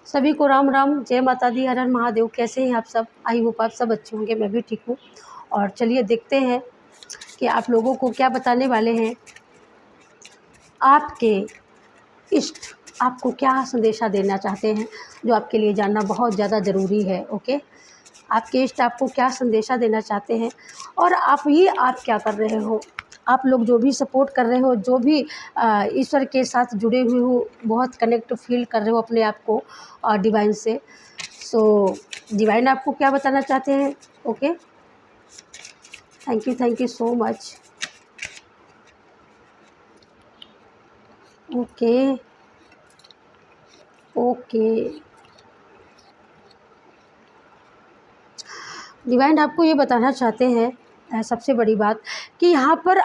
सभी को राम राम, जय माता दी, हर हर महादेव। कैसे हैं आप सब? आई होप आप सब अच्छे होंगे, मैं भी ठीक हूँ। और चलिए देखते हैं कि आप लोगों को क्या बताने वाले हैं। आपके इष्ट आपको क्या संदेशा देना चाहते हैं, जो आपके लिए जानना बहुत ज़्यादा ज़रूरी है। ओके, आपके इष्ट आपको क्या संदेशा देना चाहते हैं और आप क्या कर रहे हो। आप लोग जो भी सपोर्ट कर रहे हो, जो भी ईश्वर के साथ जुड़े हुए हो, बहुत कनेक्ट फील कर रहे हो अपने आप को डिवाइन से। सो डिवाइन आपको क्या बताना चाहते हैं। Okay, thank you so much. Okay okay, divine आपको ये बताना चाहते हैं सबसे बड़ी बात कि यहाँ पर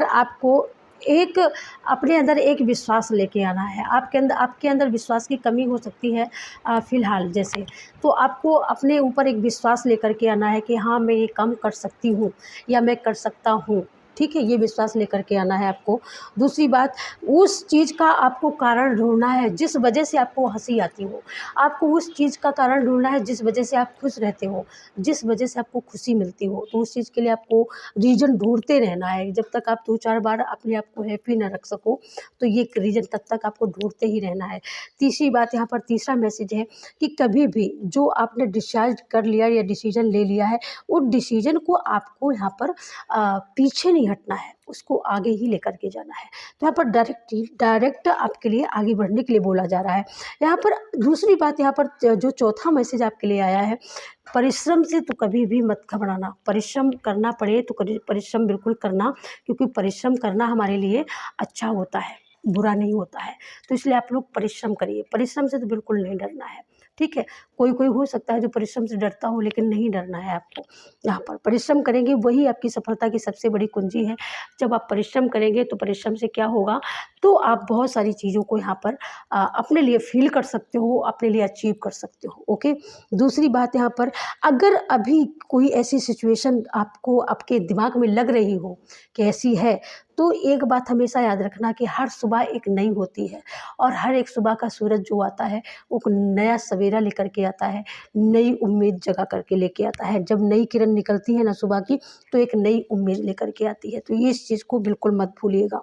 आपको एक अपने अंदर एक विश्वास लेके आना है। आपके अंदर विश्वास की कमी हो सकती है फ़िलहाल जैसे, तो आपको अपने ऊपर एक विश्वास लेकर के आना है कि हाँ, मैं ये काम कर सकती हूँ या मैं कर सकता हूँ। ठीक है, ये विश्वास लेकर के आना है आपको। दूसरी बात, उस चीज़ का आपको कारण ढूंढना है जिस वजह से आपको हंसी आती हो। आपको उस चीज़ का कारण ढूंढना है जिस वजह से आप खुश रहते हो, जिस वजह से आपको खुशी मिलती हो। तो उस चीज़ के लिए आपको रीज़न ढूंढते रहना है। जब तक आप 2-4 बार अपने आप को हैप्पी ना रख सको, तो ये रीज़न तब तक आपको ढूंढते ही रहना है। तीसरी बात, यहाँ पर तीसरा मैसेज है कि कभी भी जो आपने डिसाइड कर लिया या डिसीजन ले लिया है, उस डिसीजन को आपको यहाँ पर पीछे नहीं हटना है, उसको आगे ही लेकर के जाना है। तो यहाँ पर डायरेक्ट आपके लिए आगे बढ़ने के लिए बोला जा रहा है। यहाँ पर दूसरी बात, यहाँ पर जो चौथा मैसेज आपके लिए आया है, परिश्रम से तो कभी भी मत घबराना। परिश्रम करना पड़े तो परिश्रम बिल्कुल करना, क्योंकि परिश्रम करना हमारे लिए अच्छा होता है, बुरा नहीं होता है। तो इसलिए आप लोग परिश्रम करिए, परिश्रम से तो बिल्कुल नहीं डरना है। ठीक है, कोई हो सकता है जो परिश्रम से डरता हो, लेकिन नहीं डरना है आपको। यहाँ पर परिश्रम करेंगे, वही आपकी सफलता की सबसे बड़ी कुंजी है। जब आप परिश्रम करेंगे तो परिश्रम से क्या होगा, तो आप बहुत सारी चीज़ों को यहाँ पर अपने लिए फील कर सकते हो, अपने लिए अचीव कर सकते हो। ओके, दूसरी बात, यहाँ पर अगर अभी कोई ऐसी सिचुएशन आपको आपके दिमाग में लग रही हो कि ऐसी है, तो एक बात हमेशा याद रखना कि हर सुबह एक नई होती है और हर एक सुबह का सूरज जो आता है वो एक नया सवेरा लेकर के आता है, नई उम्मीद जगा करके लेके आता है। जब नई किरण निकलती है ना सुबह की, तो एक नई उम्मीद लेकर के आती है। तो ये इस चीज़ को बिल्कुल मत भूलिएगा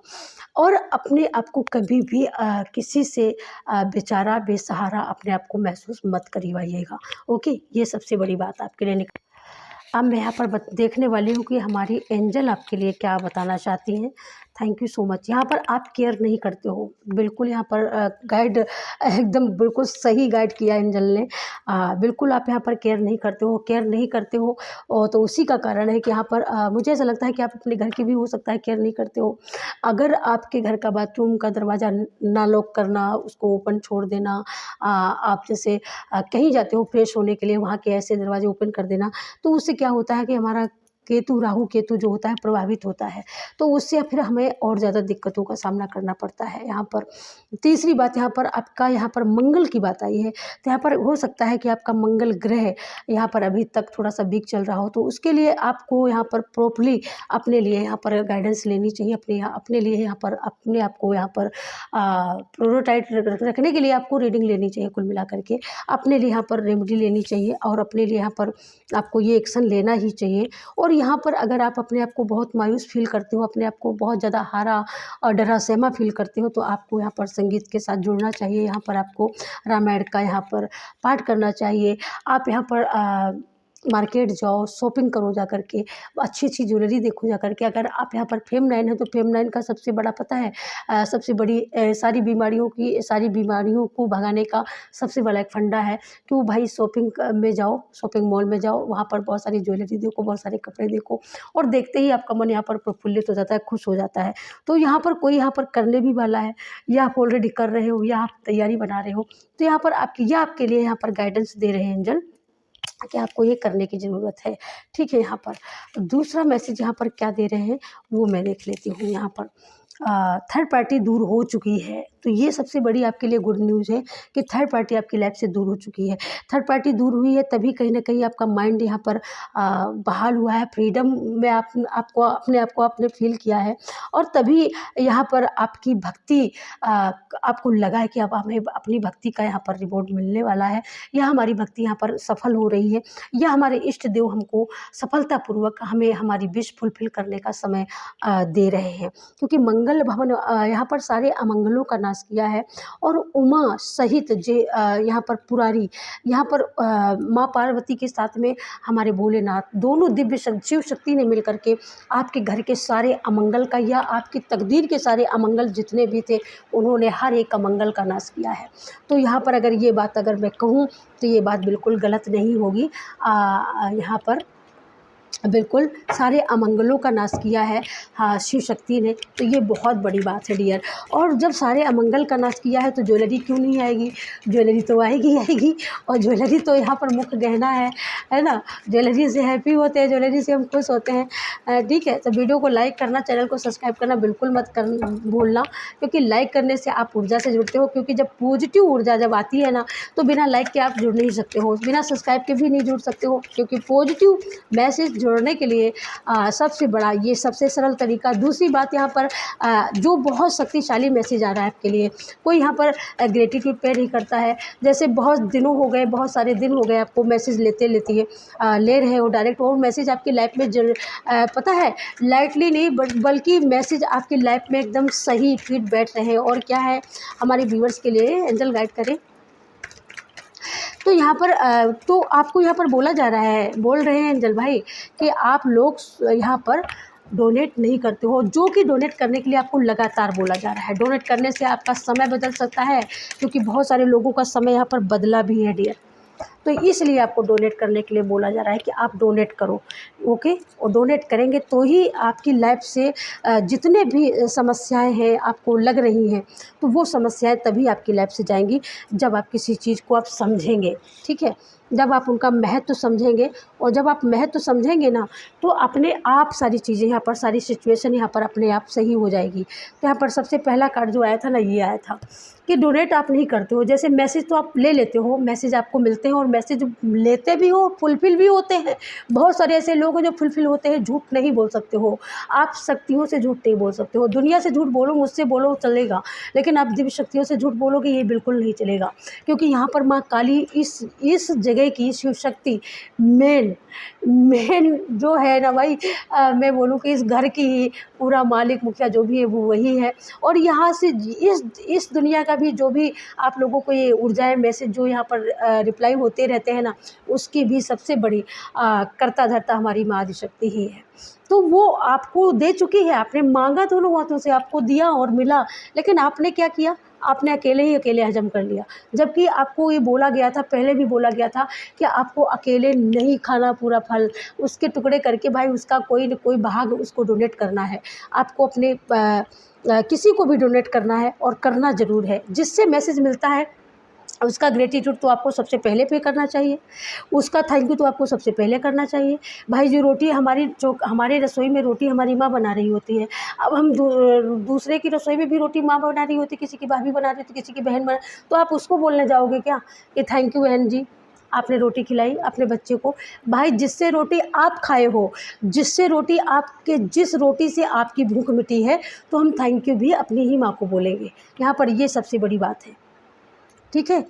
और अपने आप को कभी भी किसी से बेचारा बेसहारा अपने आप को महसूस मत करवाइएगा। ओके, ये सबसे बड़ी बात आपके लिए निकल। अब मैं यहाँ पर देखने वाली हूँ कि हमारी एंजल आपके लिए क्या बताना चाहती हैं। Thank you so much. यहाँ पर आप केयर नहीं करते हो, बिल्कुल यहाँ पर गाइड एकदम बिल्कुल सही गाइड किया एंजल ने। बिल्कुल आप यहाँ पर केयर नहीं करते हो और तो उसी का कारण है कि यहाँ पर मुझे ऐसा लगता है कि आप अपने घर की भी हो सकता है केयर नहीं करते हो। अगर आपके घर का बाथरूम का दरवाज़ा ना लॉक करना, उसको ओपन छोड़ देना, आप जैसे कहीं जाते हो फ्रेश होने के लिए, वहाँ के ऐसे दरवाजे ओपन कर देना, तो उससे क्या होता है कि हमारा राहु केतु जो होता है प्रभावित होता है, तो उससे फिर हमें और ज़्यादा दिक्कतों का सामना करना पड़ता है। यहाँ पर तीसरी बात, यहाँ पर आपका यहाँ पर मंगल की बात आई है, तो यहाँ पर हो सकता है कि आपका मंगल ग्रह यहाँ पर अभी तक थोड़ा सा वीक चल रहा हो, तो उसके लिए आपको यहाँ पर प्रॉपरली अपने लिए यहाँ पर गाइडेंस लेनी चाहिए। अपने लिए यहाँ पर अपने आप को यहाँ पर प्रोटोटाइट रखने के लिए आपको रीडिंग लेनी चाहिए। कुल मिला करके अपने लिए यहाँ पर रेमेडी लेनी चाहिए और अपने लिए यहाँ पर आपको ये एक्शन लेना ही चाहिए। और यहाँ पर अगर आप अपने आप को बहुत मायूस फील करते हो, अपने आप को बहुत ज़्यादा हारा और डरा सहमा फील करते हो, तो आपको यहाँ पर संगीत के साथ जुड़ना चाहिए। यहाँ पर आपको रामायण का यहाँ पर पाठ करना चाहिए। आप यहाँ पर मार्केट जाओ, शॉपिंग करो जा करके, अच्छी ज्वेलरी देखो जा करके। अगर आप यहाँ पर फेम 9 है, तो फेम 9 का सबसे बड़ा पता है सबसे बड़ी सारी बीमारियों को भगाने का सबसे बड़ा एक फंडा है कि वो भाई शॉपिंग में जाओ, शॉपिंग मॉल में जाओ, वहाँ पर बहुत सारी ज्वेलरी देखो, बहुत सारे कपड़े देखो और देखते ही आपका मन यहाँ पर प्रफुल्लित हो जाता है, खुश हो जाता है। तो यहाँ पर कोई यहाँ पर करने भी वाला है, या आप ऑलरेडी कर रहे हो या आप तैयारी बना रहे हो, तो यहाँ पर आपके लिए यहाँ पर गाइडेंस दे रहे हैं एंजल कि आपको ये करने की ज़रूरत है। ठीक है, यहाँ पर दूसरा मैसेज यहाँ पर क्या दे रहे हैं वो मैं देख लेती हूँ। यहाँ पर थर्ड पार्टी दूर हो चुकी है। तो ये सबसे बड़ी आपके लिए गुड न्यूज़ है कि थर्ड पार्टी आपकी लाइफ से दूर हो चुकी है। थर्ड पार्टी दूर हुई है तभी कहीं न कहीं आपका माइंड यहाँ पर बहाल हुआ है, फ्रीडम में आपको अपने आप को आपने फ़ील किया है, और तभी यहाँ पर आपकी भक्ति आपको लगा है कि अब हमें अपनी भक्ति का यहाँ पर रिवॉर्ड मिलने वाला है, या हमारी भक्ति यहाँ पर सफल हो रही है, या हमारे इष्ट देव हमको सफलतापूर्वक हमें हमारी विश फुलफ़िल करने का समय दे रहे हैं। क्योंकि मंगल भवन यहाँ पर सारे अमंगलों का नाश किया है, और उमा सहित यहाँ पर पुरारी, यहाँ पर माँ पार्वती के साथ में हमारे भोलेनाथ, दोनों दिव्य शिव शक्ति ने मिल करके आपके घर के सारे अमंगल का, या आपकी तकदीर के सारे अमंगल जितने भी थे, उन्होंने हर एक अमंगल का नाश किया है। तो यहाँ पर अगर ये बात अगर मैं कहूँ तो ये बात बिल्कुल गलत नहीं होगी। यहाँ पर बिल्कुल सारे अमंगलों का नाश किया है हाँ शिव शक्ति ने, तो ये बहुत बड़ी बात है डियर। और जब सारे अमंगल का नाश किया है तो ज्वेलरी क्यों नहीं आएगी? ज्वेलरी तो आएगी आएगी, और ज्वेलरी तो यहाँ पर मुख्य गहना है ना। ज्वेलरी से हैप्पी होते हैं, ज्वेलरी से हम खुश होते हैं। ठीक है, तो वीडियो को लाइक करना, चैनल को सब्सक्राइब करना बिल्कुल मत भूलना, क्योंकि लाइक करने से आप ऊर्जा से जुड़ते हो। क्योंकि जब पॉजिटिव ऊर्जा जब आती है ना, तो बिना लाइक के आप जुड़ नहीं सकते हो, बिना सब्सक्राइब के भी नहीं जुड़ सकते हो। क्योंकि पॉजिटिव मैसेज जोड़ने के लिए सबसे बड़ा ये सबसे सरल तरीका। दूसरी बात, यहाँ पर जो बहुत शक्तिशाली मैसेज आ रहा है आपके लिए, कोई यहाँ पर ग्रेटिट्यूड पे नहीं करता है। जैसे बहुत दिनों हो गए, बहुत सारे दिन हो गए आपको मैसेज ले रहे हो डायरेक्ट, और मैसेज आपकी लाइफ में पता है लाइटली नहीं बल्कि मैसेज आपकी लाइफ में एकदम सही फिट बैठ रहे हैं। और क्या है, हमारे व्यूअर्स के लिए एंजल गाइड करें। तो यहाँ पर तो आपको यहाँ पर बोल रहे हैं एंजल भाई कि आप लोग यहाँ पर डोनेट नहीं करते हो, जो कि डोनेट करने के लिए आपको लगातार बोला जा रहा है। डोनेट करने से आपका समय बदल सकता है, क्योंकि बहुत सारे लोगों का समय यहाँ पर बदला भी है डियर। तो इसलिए आपको डोनेट करने के लिए बोला जा रहा है कि आप डोनेट करो। ओके, और डोनेट करेंगे तो ही आपकी लाइफ से जितने भी समस्याएं हैं आपको लग रही हैं, तो वो समस्याएं तभी आपकी लाइफ से जाएंगी जब आप किसी चीज़ को आप समझेंगे। ठीक है, जब आप उनका महत्व समझेंगे, और जब आप महत्व समझेंगे ना, तो अपने आप सारी चीज़ें यहाँ पर, सारी सिचुएशन यहाँ पर अपने आप सही हो जाएगी। तो यहाँ पर सबसे पहला कार्ड जो आया था ना, ये आया था कि डोनेट आप नहीं करते हो। जैसे मैसेज तो आप ले लेते हो, मैसेज आपको मिलते हैं, और मैसेज लेते भी हो, फुलफ़िल भी होते हैं। बहुत सारे ऐसे लोग हैं जो फुलफ़िल होते हैं। झूठ नहीं बोल सकते हो आप, शक्तियों से झूठ नहीं बोल सकते हो। दुनिया से झूठ बोलो, मुझसे बोलो चलेगा, लेकिन आप दिव्य शक्तियों से झूठ बोलोगे ये बिल्कुल नहीं चलेगा। क्योंकि यहाँ पर माँ काली इस जगह की शिव शक्ति मेन जो है ना भाई, मैं बोलूँ कि इस घर की ही पूरा मालिक मुखिया जो भी है वो वही है। और यहाँ से इस दुनिया का भी जो भी आप लोगों को ये ऊर्जाएं मैसेज जो यहाँ पर रिप्लाई होते रहते हैं ना, उसकी भी सबसे बड़ी कर्ता धर्ता हमारी माँ आदिशक्ति ही है। तो वो आपको दे चुकी है। आपने मांगा दोनों हाथों से, आपको दिया और मिला, लेकिन आपने क्या किया? आपने अकेले हजम कर लिया। जबकि आपको ये बोला गया था, पहले भी बोला गया था कि आपको अकेले नहीं खाना पूरा फल, उसके टुकड़े करके भाई उसका कोई न कोई भाग उसको डोनेट करना है। आपको अपने किसी को भी डोनेट करना है, और करना ज़रूर है। जिससे मैसेज मिलता है उसका ग्रेटिट्यूड तो आपको सबसे पहले पे करना चाहिए, उसका थैंक यू तो आपको सबसे पहले करना चाहिए। भाई जो रोटी जो हमारे रसोई में रोटी हमारी माँ बना रही होती है, अब हम दूसरे की रसोई में भी रोटी माँ बना रही होती, किसी की भाभी बना रही होती, किसी की बहन बना, तो आप उसको बोलने जाओगे क्या कि थैंक यू बहन जी, आपने रोटी खिलाई अपने बच्चे को? भाई जिससे रोटी आप खाए हो, जिस रोटी से आपकी भूख मिटी है, तो हम थैंक यू भी अपनी ही माँ को बोलेंगे। यहाँ पर ये सबसे बड़ी बात है। ठीक है,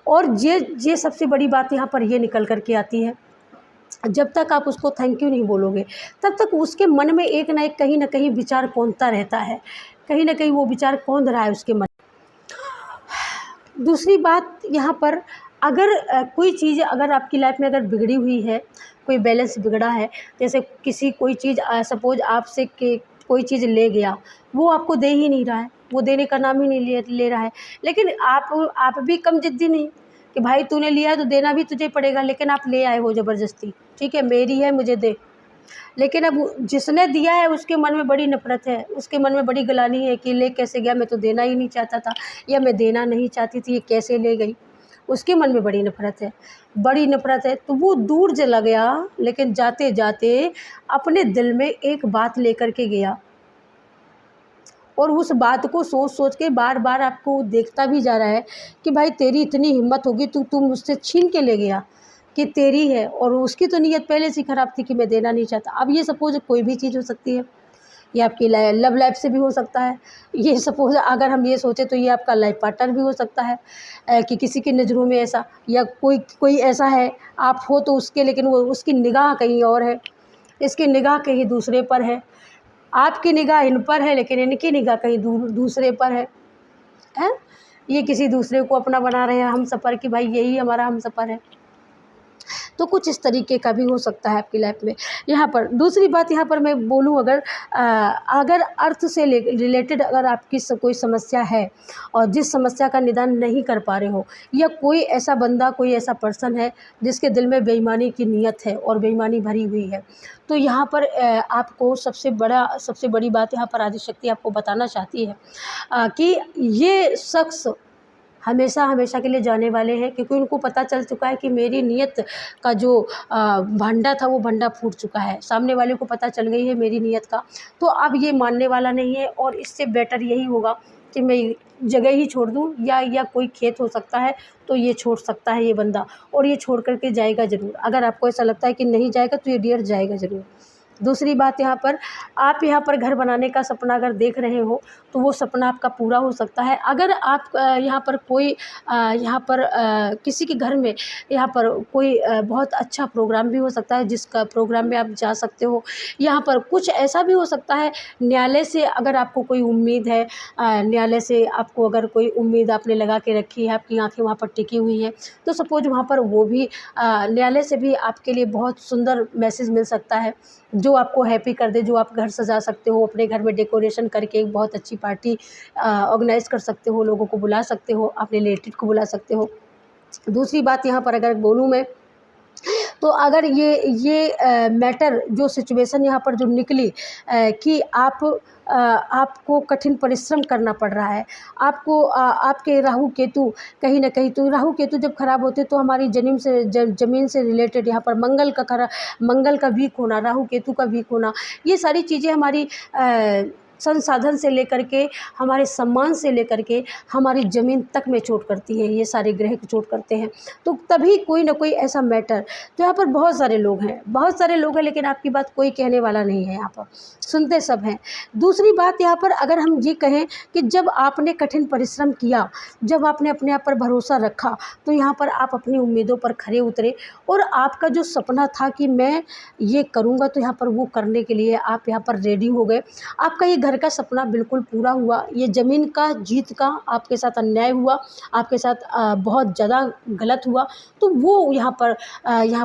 और ये सबसे बड़ी बात यहाँ पर ये निकल कर के आती है, जब तक आप उसको थैंक यू नहीं बोलोगे, तब तक उसके मन में एक ना एक कहीं ना कहीं विचार कौंधता रहता है, कहीं ना कहीं वो विचार कौंध रहा है उसके मन। दूसरी बात यहाँ पर, अगर कोई चीज़ अगर आपकी लाइफ में अगर बिगड़ी हुई है, कोई बैलेंस बिगड़ा है, जैसे कोई चीज़ सपोज आपसे कोई चीज़ ले गया, वो आपको दे ही नहीं रहा है, वो देने का नाम ही नहीं ले रहा है, लेकिन आप भी कम जिद्दी नहीं कि भाई तूने लिया है तो देना भी तुझे पड़ेगा, लेकिन आप ले आए हो ज़बरदस्ती। ठीक है, मेरी है मुझे दे, लेकिन अब जिसने दिया है उसके मन में बड़ी नफरत है, उसके मन में बड़ी गलानी है कि ले कैसे गया, मैं तो देना ही नहीं चाहता था, या मैं देना नहीं चाहती थी, ये कैसे ले गई। उसके मन में बड़ी नफरत है, तो वो दूर चला गया, लेकिन जाते जाते अपने दिल में एक बात लेकर के गया और उस बात को सोच सोच के बार बार आपको देखता भी जा रहा है कि भाई तेरी इतनी हिम्मत होगी, तू मुझसे छीन के ले गया कि तेरी है, और उसकी तो नीयत पहले से ख़राब थी कि मैं देना नहीं चाहता। अब ये सपोज़ कोई भी चीज़ हो सकती है, ये आपकी लव लाइफ से भी हो सकता है, ये सपोज़ अगर हम ये सोचें तो ये आपका लाइफ पार्टनर भी हो सकता है, कि किसी की नज़रों में ऐसा, या कोई ऐसा है आप हो तो उसके, लेकिन वो उसकी निगाह कहीं और है, इसकी निगाह कहीं दूसरे पर है, आपकी निगाह इन पर है लेकिन इनकी निगाह कहीं दूसरे पर है। ये किसी दूसरे को अपना बना रहे हैं हमसफ़र कि भाई यही हमारा हमसफ़र है। तो कुछ इस तरीके का भी हो सकता है आपकी लाइफ में। यहाँ पर दूसरी बात यहाँ पर मैं बोलूँ, अगर अर्थ से रिलेटेड अगर आपकी कोई समस्या है और जिस समस्या का निदान नहीं कर पा रहे हो, या कोई ऐसा बंदा, कोई ऐसा पर्सन है जिसके दिल में बेईमानी की नीयत है और बेईमानी भरी हुई है, तो यहाँ पर आपको सबसे बड़ी बात यहाँ पर आदिशक्ति आपको बताना चाहती है कि ये शख्स हमेशा के लिए जाने वाले हैं, क्योंकि उनको पता चल चुका है कि मेरी नीयत का जो भंडा था वो भंडा फूट चुका है। सामने वाले को पता चल गई है मेरी नीयत का, तो अब ये मानने वाला नहीं है, और इससे बेटर यही होगा कि मैं जगह ही छोड़ दूँ, या कोई खेत हो सकता है तो ये छोड़ सकता है ये बंदा, और ये छोड़ कर के जाएगा ज़रूर। अगर आपको ऐसा लगता है कि नहीं जाएगा तो ये डियर जाएगा ज़रूर। दूसरी बात यहाँ पर, आप यहाँ पर घर बनाने का सपना अगर देख रहे हो तो वो सपना आपका पूरा हो सकता है। अगर आप यहाँ पर कोई किसी के घर में यहाँ पर कोई बहुत अच्छा प्रोग्राम भी हो सकता है जिसका प्रोग्राम में आप जा सकते हो। यहाँ पर कुछ ऐसा भी हो सकता है, न्यायालय से अगर आपको कोई उम्मीद है, न्यायालय से आपको अगर कोई उम्मीद आपने लगा के रखी है, आपकी आँखें वहाँ पर टिकी हुई हैं, तो सपोज़ वहाँ पर वो भी न्यायालय से भी आपके लिए बहुत सुंदर मैसेज मिल सकता है जो आपको हैप्पी कर दे, जो आप घर सजा सकते हो, अपने घर में डेकोरेशन करके एक बहुत अच्छी पार्टी ऑर्गेनाइज़ कर सकते हो, लोगों को बुला सकते हो, अपने रिलेटिव को बुला सकते हो। दूसरी बात यहाँ पर अगर बोलूँ मैं, तो अगर ये मैटर जो सिचुएशन यहाँ पर जो निकली कि आपको कठिन परिश्रम करना पड़ रहा है, आपको आपके राहु केतु कहीं ना कहीं, तो राहु केतु जब खराब होते तो हमारी ज़मीन से रिलेटेड यहाँ पर मंगल का वीक होना, राहु केतु का वीक होना, ये सारी चीज़ें हमारी संसाधन से लेकर के, हमारे सम्मान से लेकर के, हमारी ज़मीन तक में चोट करती है, ये सारे ग्रह को चोट करते हैं। तो तभी कोई ना कोई ऐसा मैटर, तो यहाँ पर बहुत सारे लोग हैं, लेकिन आपकी बात कोई कहने वाला नहीं है, यहाँ पर सुनते सब हैं। दूसरी बात यहाँ पर अगर हम ये कहें कि जब आपने कठिन परिश्रम किया, जब आपने अपने आप पर भरोसा रखा, तो यहाँ पर आप अपनी उम्मीदों पर खरे उतरे, और आपका जो सपना था कि मैं ये करूँगा, तो यहाँ पर वो करने के लिए आप यहाँ पर रेडी हो गए। आपका ये घर का सपना बिल्कुल पूरा हुआ। ये ज़मीन का जीत का आपके साथ अन्याय हुआ, आपके साथ बहुत ज़्यादा गलत हुआ, तो वो यहाँ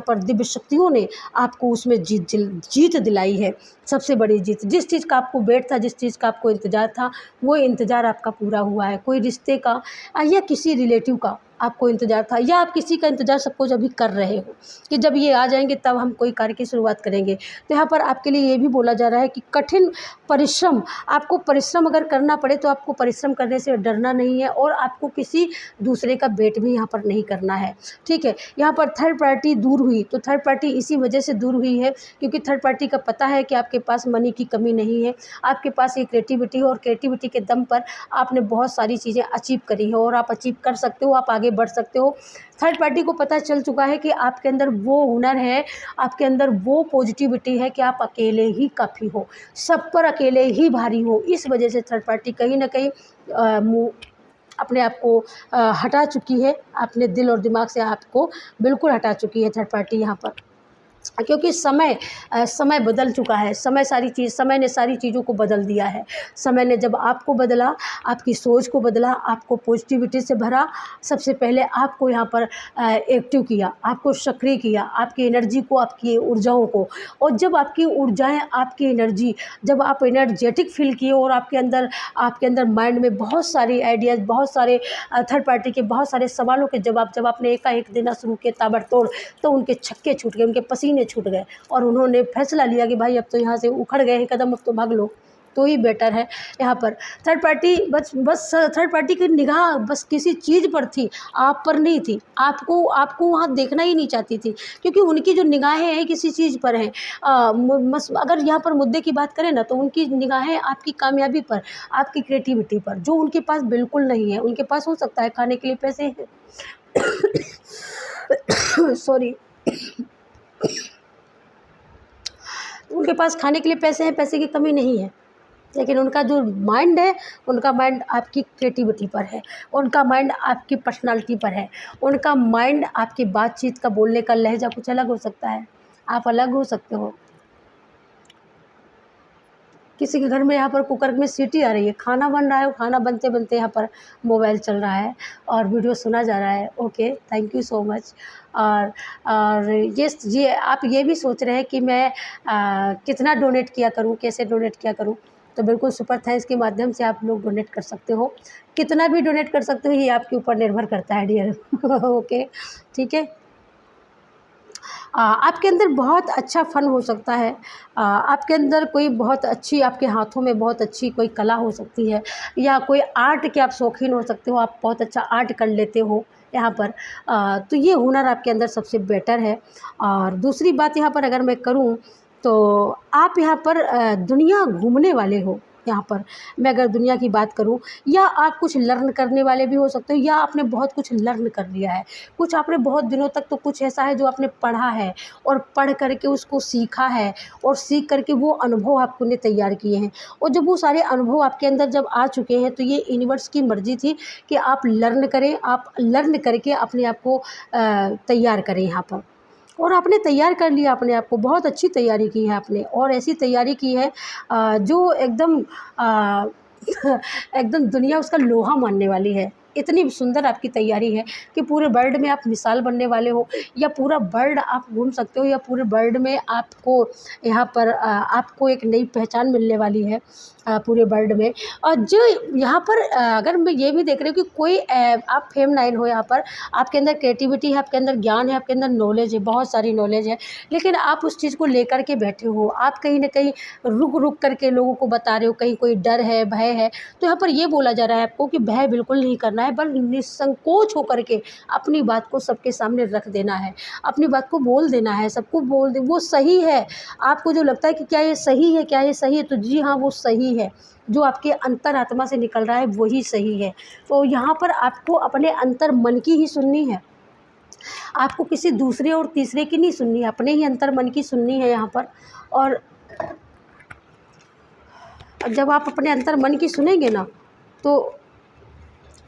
पर दिव्य शक्तियों ने आपको उसमें जीत दिलाई है, सबसे बड़ी जीत। जिस चीज़ का आपको वेट था, जिस चीज़ का आपको इंतज़ार था, वो इंतज़ार आपका पूरा हुआ है। कोई रिश्ते का या किसी रिलेटिव का आपको इंतज़ार था, या आप किसी का इंतज़ार सबको अभी कर रहे हो कि जब ये आ जाएंगे तब हम कोई कार्य की शुरुआत करेंगे। तो यहाँ पर आपके लिए ये भी बोला जा रहा है कि कठिन परिश्रम, आपको परिश्रम अगर करना पड़े तो आपको परिश्रम करने से डरना नहीं है, और आपको किसी दूसरे का वेट भी यहाँ पर नहीं करना है, ठीक है। यहाँ पर थर्ड पार्टी दूर हुई, तो थर्ड पार्टी इसी वजह से दूर हुई है क्योंकि थर्ड पार्टी का पता है कि आपके पास मनी की कमी नहीं है, आपके पास ये क्रिएटिविटी है, और क्रिएटिविटी के दम पर आपने बहुत सारी चीज़ें अचीव करी है, और आप अचीव कर सकते हो, आप आगे बढ़ सकते हो। थर्ड पार्टी को पता चल चुका है कि आपके अंदर वो हुनर है, आपके अंदर वो पॉजिटिविटी है कि आप अकेले ही काफ़ी हो, सब पर अकेले ही भारी हो। इस वजह से थर्ड पार्टी कहीं ना कहीं अपने आप को हटा चुकी है, अपने दिल और दिमाग से आपको बिल्कुल हटा चुकी है थर्ड पार्टी यहाँ पर, क्योंकि समय बदल चुका है। समय ने सारी चीज़ों को बदल दिया है। समय ने जब आपको बदला, आपकी सोच को बदला, आपको पॉजिटिविटी से भरा, सबसे पहले आपको यहाँ पर एक्टिव किया, आपको सक्रिय किया, आपकी एनर्जी को, आपकी ऊर्जाओं को। और जब आपकी ऊर्जाएं, आपकी एनर्जी, जब आप एनर्जेटिक फील किए और आपके अंदर माइंड में बहुत सारी आइडियाज़, बहुत सारे थर्ड पार्टी के बहुत सारे सवालों के जवाब जब आपने एकाएक देना शुरू किए ताबड़तोड़, तो उनके छक्के छूट गए, उनके पसीने छूट गए, और उन्होंने फैसला लिया कि भाई अब तो यहाँ से उखड़ गए हैं कदम, अब तो भाग लो, तो ही बेटर है यहाँ पर। थर्ड पार्टी बस थर्ड पार्टी की निगाह बस किसी चीज़ पर थी, आप पर नहीं थी। आपको वहाँ देखना ही नहीं चाहती थी, क्योंकि उनकी जो निगाहें हैं किसी चीज़ पर हैं। अगर यहाँ पर मुद्दे की बात करें ना, तो उनकी निगाहें आपकी कामयाबी पर, आपकी क्रिएटिविटी पर, जो उनके पास बिल्कुल नहीं है। उनके पास हो सकता है खाने के लिए पैसे हैं सॉरी उनके पास खाने के लिए पैसे हैं, पैसे की कमी नहीं है, लेकिन उनका जो माइंड है, उनका माइंड आपकी क्रिएटिविटी पर है, उनका माइंड आपकी पर्सनालिटी पर है, उनका माइंड आपकी बातचीत का, बोलने का लहजा कुछ अलग हो सकता है, आप अलग हो सकते हो। किसी के घर में यहाँ पर कुकर में सीटी आ रही है, खाना बन रहा है, खाना बनते बनते यहाँ पर मोबाइल चल रहा है और वीडियो सुना जा रहा है। Okay, thank you so much. और ये आप ये भी सोच रहे हैं कि मैं कितना डोनेट किया करूँ, कैसे डोनेट किया करूँ, तो बिल्कुल सुपर थैंक्स के माध्यम से आप लोग डोनेट कर सकते हो। कितना भी डोनेट कर सकते हो, ये आपके ऊपर निर्भर करता है डियर ओके, ठीक है। आपके अंदर बहुत अच्छा फ़न हो सकता है। आपके अंदर कोई बहुत अच्छी, आपके हाथों में बहुत अच्छी कोई कला हो सकती है, या कोई आर्ट के आप शौकीन हो सकते हो, आप बहुत अच्छा आर्ट कर लेते हो यहाँ पर। तो ये हुनर आपके अंदर सबसे बेटर है। और दूसरी बात यहाँ पर अगर मैं करूँ, तो आप यहाँ पर दुनिया घूमने वाले हो। यहाँ पर मैं अगर दुनिया की बात करूँ, या आप कुछ लर्न करने वाले भी हो सकते हो, या आपने बहुत कुछ लर्न कर लिया है, कुछ आपने बहुत दिनों तक तो कुछ ऐसा है जो आपने पढ़ा है और पढ़ करके उसको सीखा है, और सीख करके वो अनुभव आपने तैयार किए हैं। और जब वो सारे अनुभव आपके अंदर जब आ चुके हैं, तो ये यूनिवर्स की मर्ज़ी थी कि आप लर्न करें, आप लर्न करके अपने आप को तैयार करें यहाँ पर। और आपने तैयार कर लिया अपने आप को, बहुत अच्छी तैयारी की है आपने, और ऐसी तैयारी की है जो एकदम एकदम दुनिया उसका लोहा मानने वाली है। इतनी सुंदर आपकी तैयारी है कि पूरे वर्ल्ड में आप मिसाल बनने वाले हो, या पूरा वर्ल्ड आप घूम सकते हो, या पूरे वर्ल्ड में आपको यहाँ पर आपको एक नई पहचान मिलने वाली है पूरे वर्ल्ड में। और जो यहाँ पर अगर मैं ये भी देख रही हूँ कि कोई आप फेम9 हो, यहाँ पर आपके अंदर क्रिएटिविटी है, आपके अंदर ज्ञान है, आपके अंदर नॉलेज है, बहुत सारी नॉलेज है, लेकिन आप उस चीज़ को लेकर के बैठे हो। आप कहीं ना कहीं रुक करके लोगों को बता रहे हो, कहीं कोई डर है, भय है। तो यहाँ पर ये बोला जा रहा है आपको कि भय बिल्कुल नहीं करना है, बल्कि निसंकोच होकर के अपनी बात को सबके सामने रख देना है, अपनी बात को बोल देना है, सबको बोल दे। वो सही है, आपको जो लगता है कि क्या ये सही है, क्या ये सही है, तो जी हाँ, वो सही है। जो आपके अंतरात्मा से निकल रहा है वही सही है। तो यहाँ पर आपको अपने अंतर मन की ही सुननी है, आपको किसी दूसरे और तीसरे की नहीं सुननी है, अपने ही अंतर मन की सुननी है यहाँ पर। और जब आप अपने अंतर मन की सुनेंगे ना, तो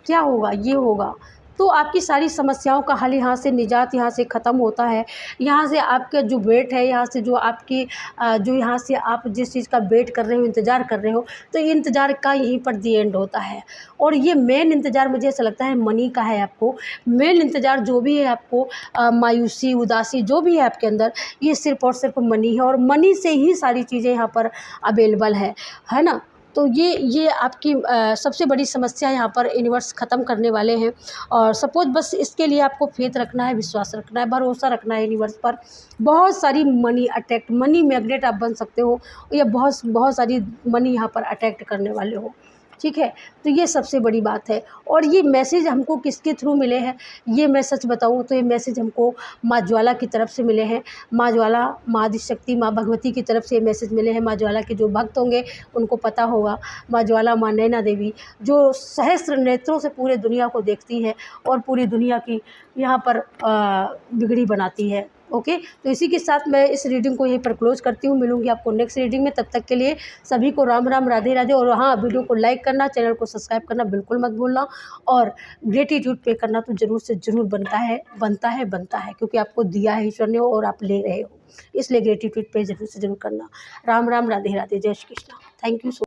क्या होगा, ये होगा, तो आपकी सारी समस्याओं का हल, यहाँ से निजात यहाँ से ख़त्म होता है। यहाँ से आपका जो वेट है, यहाँ से जो आपकी जो यहाँ से आप जिस चीज़ का वेट कर रहे हो, इंतज़ार कर रहे हो, तो ये इंतज़ार का यहीं पर दी एंड होता है। और ये मेन इंतज़ार मुझे ऐसा लगता है मनी का है। आपको मेन इंतज़ार जो भी है, आपको मायूसी, उदासी जो भी है आपके अंदर, ये सिर्फ़ और सिर्फ मनी है, और मनी से ही सारी चीज़ें यहाँ पर अवेलेबल है ना। तो ये आपकी सबसे बड़ी समस्या यहाँ पर यूनिवर्स ख़त्म करने वाले हैं। और सपोज़ बस इसके लिए आपको फेथ रखना है, विश्वास रखना है, भरोसा रखना है यूनिवर्स पर। बहुत सारी मनी अट्रैक्ट, मनी मैग्नेट आप बन सकते हो, या बहुत सारी मनी यहाँ पर अट्रैक्ट करने वाले हो, ठीक है। तो ये सबसे बड़ी बात है। और ये मैसेज हमको किसके थ्रू मिले हैं, ये मैं सच बताऊँ तो ये मैसेज हमको माँ ज्वाला की तरफ से मिले हैं। माँ ज्वाला, माँ आदिशक्ति, माँ भगवती की तरफ से ये मैसेज मिले हैं। माँ ज्वाला के जो भक्त होंगे उनको पता होगा। माँ ज्वाला, माँ नैना देवी, जो सहस्त्र नेत्रों से पूरे दुनिया को देखती है और पूरी दुनिया की यहाँ पर बिगड़ी बनाती है। ओके, तो इसी के साथ मैं इस रीडिंग को यहीं पर क्लोज करती हूँ। मिलूंगी आपको नेक्स्ट रीडिंग में, तब तक के लिए सभी को राम राम, राधे राधे। और हाँ, वीडियो को लाइक करना, चैनल को सब्सक्राइब करना बिल्कुल मत भूलना, और ग्रेटिट्यूड पे करना तो ज़रूर से ज़रूर बनता है, क्योंकि आपको दिया है ईश्वर ने और आप ले रहे हो, इसलिए ग्रेटिट्यूड पे ज़रूर से ज़रूर करना। राम राम, राधे राधे, जय Shri Krishna. Thank you so